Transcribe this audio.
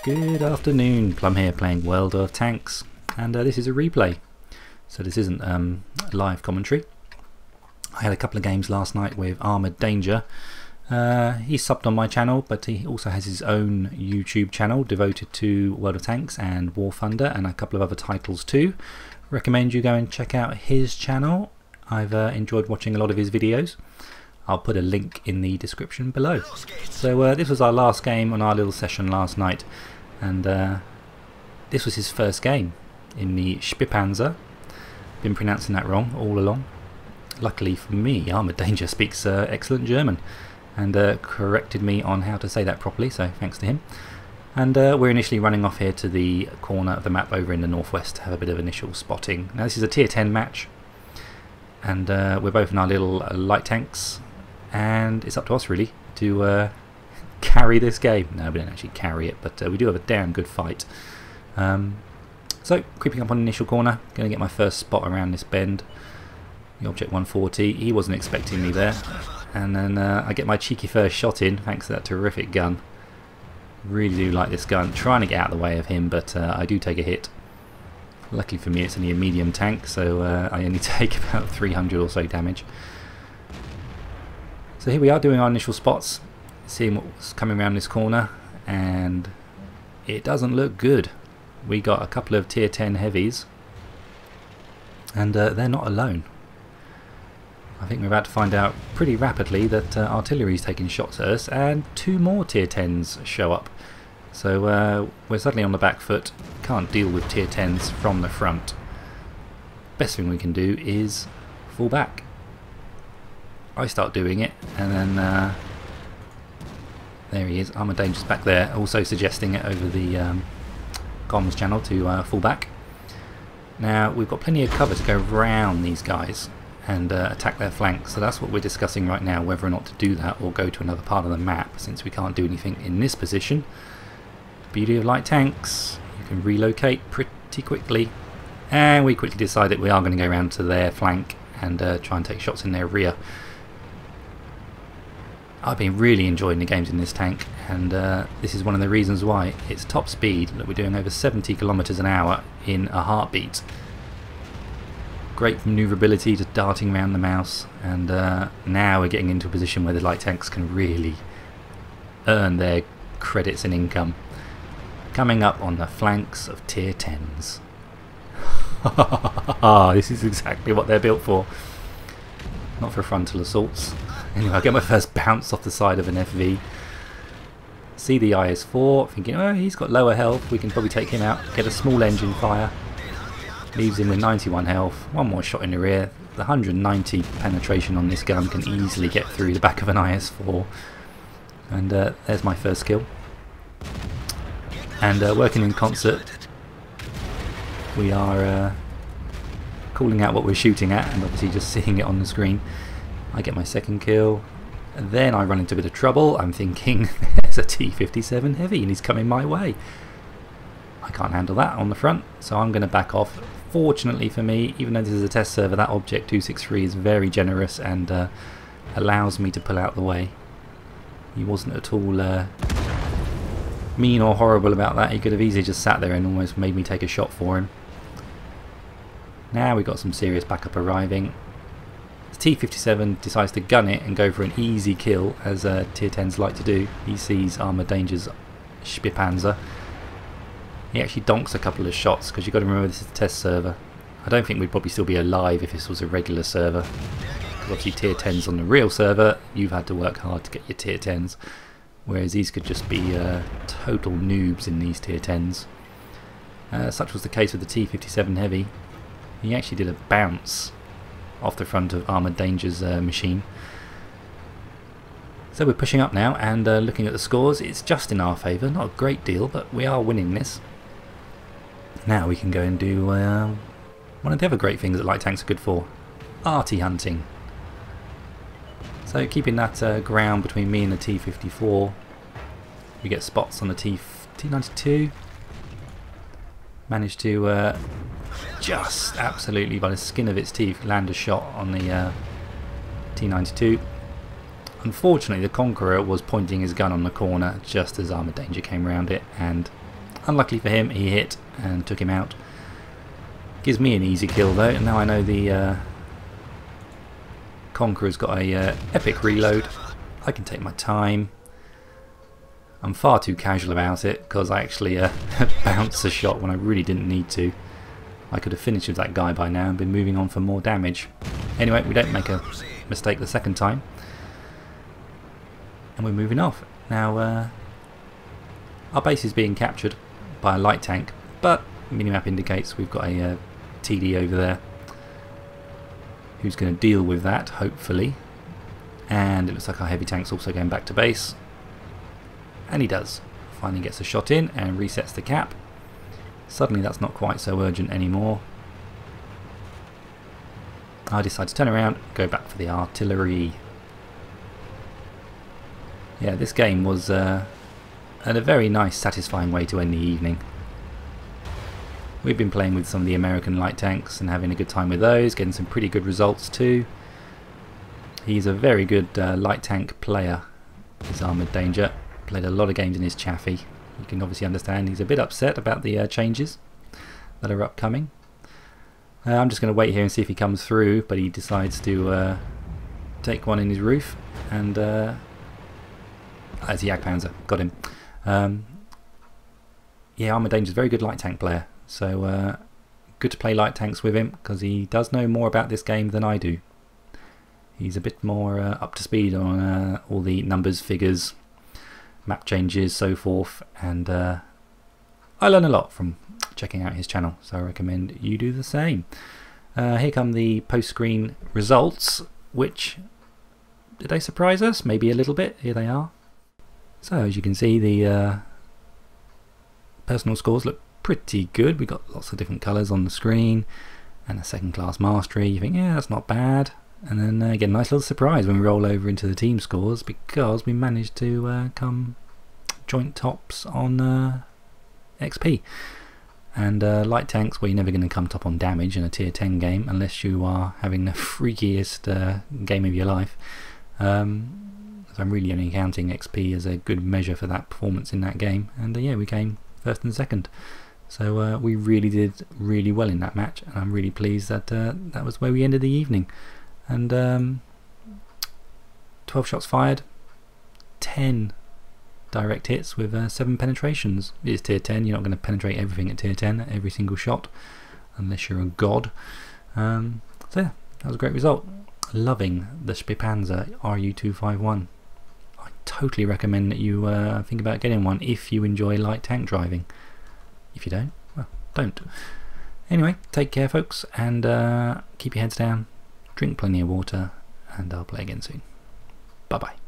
Good afternoon, Plum here playing World of Tanks, and this is a replay, so this isn't live commentary. I had a couple of games last night with Armoureddanger. He's subbed on my channel, but he also has his own YouTube channel devoted to World of Tanks and War Thunder and a couple of other titles too. Recommend you go and check out his channel. I've enjoyed watching a lot of his videos. I'll put a link in the description below. So this was our last game on our little session last night, and this was his first game in the SpahPanzer. Been pronouncing that wrong all along. Luckily for me, Armoureddanger speaks excellent German and corrected me on how to say that properly, so thanks to him. And we're initially running off here to the corner of the map over in the northwest to have a bit of initial spotting. Now this is a tier 10 match, and we're both in our little light tanks, and it's up to us really to carry this game. No, we don't actually carry it, but we do have a damn good fight. So creeping up on the initial corner, going to get my first spot around this bend. The object 140, he wasn't expecting me there, and then I get my cheeky first shot in thanks to that terrific gun. Really do like this gun, trying to get out of the way of him, but I do take a hit. Luckily for me it's only a medium tank, so I only take about 300 or so damage. So here we are doing our initial spots, seeing what's coming around this corner, and it doesn't look good. We got a couple of tier 10 heavies, and they're not alone. I think we're about to find out pretty rapidly that artillery's taking shots at us, and two more tier 10s show up. So we're suddenly on the back foot, can't deal with tier 10s from the front. Best thing we can do is fall back. I start doing it, and then there he is, Armourdanger's back there, also suggesting it over the comms channel to fall back. Now we've got plenty of cover to go round these guys and attack their flanks, so that's what we're discussing right now, whether or not to do that or go to another part of the map, since we can't do anything in this position. Beauty of light tanks, you can relocate pretty quickly, and we quickly decide that we are going to go around to their flank and try and take shots in their rear. I've been really enjoying the games in this tank, and this is one of the reasons why. It's top speed. Look, we're doing over 70 kilometers an hour in a heartbeat. Great manoeuvrability, just darting around the mouse, and now we're getting into a position where the light tanks can really earn their credits and income. Coming up on the flanks of tier 10s. This is exactly what they're built for. Not for frontal assaults. Anyway, I get my first bounce off the side of an FV. See the IS-4, thinking, oh, he's got lower health, we can probably take him out. Get a small engine fire. Leaves him with 91 health. One more shot in the rear. The 190 penetration on this gun can easily get through the back of an IS-4. And there's my first kill. And working in concert, we are calling out what we're shooting at, and obviously just seeing it on the screen. I get my second kill, and then I run into a bit of trouble. I'm thinking there's a T-57 heavy and he's coming my way. I can't handle that on the front, so I'm going to back off. Fortunately for me, even though this is a test server, that object 263 is very generous and allows me to pull out the way. He wasn't at all mean or horrible about that. He could have easily just sat there and almost made me take a shot for him. Now we've got some serious backup arriving. The T-57 decides to gun it and go for an easy kill, as tier 10s like to do. He sees Armourdanger's SpahPanzer. He actually donks a couple of shots, because you've got to remember this is a test server. I don't think we'd probably still be alive if this was a regular server. Because obviously tier 10s on the real server, you've had to work hard to get your tier 10s. Whereas these could just be total noobs in these tier 10s. Such was the case with the T-57 Heavy. He actually did a bounce off the front of Armourdanger's machine. So we're pushing up now and looking at the scores. It's just in our favour, not a great deal, but we are winning this. Now we can go and do one of the other great things that light tanks are good for, arty hunting. So keeping that ground between me and the T-54, we get spots on the T-92. Managed to just absolutely by the skin of its teeth land a shot on the T-92. Unfortunately, the Conqueror was pointing his gun on the corner just as Armourdanger came around it, and Unluckily for him, he hit and took him out. Gives me an easy kill though, and now I know the Conqueror's got a epic reload. I can take my time. I'm far too casual about it because I actually bounced a shot when I really didn't need to. I could have finished with that guy by now and been moving on for more damage. Anyway, we don't make a mistake the second time. And we're moving off. Now, our base is being captured by a light tank, but minimap indicates we've got a TD over there who's going to deal with that, hopefully. And it looks like our heavy tank's also going back to base. And he does. Finally gets a shot in and resets the cap. Suddenly that's not quite so urgent anymore. I decide to turn around, go back for the artillery. Yeah, this game was a very nice, satisfying way to end the evening. We've been playing with some of the American light tanks and having a good time with those, getting some pretty good results too. He's a very good light tank player, this Armoureddanger. Played a lot of games in his chaffy. You can obviously understand he's a bit upset about the changes that are upcoming. I'm just going to wait here and see if he comes through, but he decides to take one in his roof, and that's a SpahPanzer. Got him. Yeah, Armoureddanger's a very good light tank player, so good to play light tanks with him because he does know more about this game than I do. He's a bit more up to speed on all the numbers, figures, map changes, so forth, and I learn a lot from checking out his channel, so I recommend you do the same. Here come the post-screen results, which, did they surprise us? Maybe a little bit. Here they are. So as you can see, the personal scores look pretty good. We've got lots of different colours on the screen and a second class mastery. You think, yeah, that's not bad. And then get a nice little surprise when we roll over into the team scores, because we managed to come joint tops on XP. And light tanks, well, you're never going to come top on damage in a tier 10 game unless you are having the freakiest game of your life. So I'm really only counting XP as a good measure for that performance in that game. And yeah, we came first and second. So we really did really well in that match, and I'm really pleased that that was where we ended the evening. And 12 shots fired, 10 direct hits with 7 penetrations. It is tier 10, you're not going to penetrate everything at tier 10, every single shot, unless you're a god. So yeah, that was a great result. Loving the SpahPanzer RU251. I totally recommend that you think about getting one if you enjoy light tank driving. If you don't, well, don't. Anyway, take care folks, and keep your heads down. Drink plenty of water, and I'll play again soon. Bye bye.